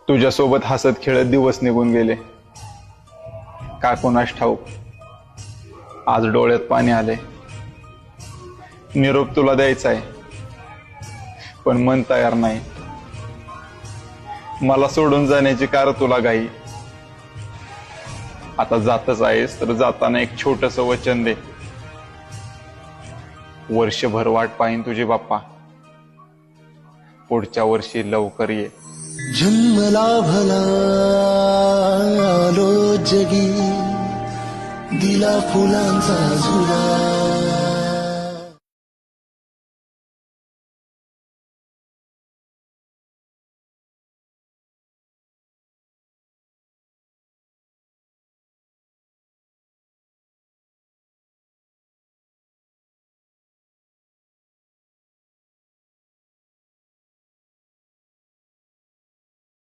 तुझ्यासोबत हसत खेळत दिवस निघून गेले, का कोणास ठाऊक आज डोळ्यात पाणी आले. निरोप तुला द्यायचा आहे पण मन तयार नाही. मला सोडून जाण्याची कार तुला घाई. आता जातच आहेस तर जाताना एक छोटस वचन दे. वर्षभर वाट पाहीन तुझी बाप्पा, पुढच्या वर्षी लवकर ये. जन्मला भला आलो जगी, दिला फुलांचा झुला.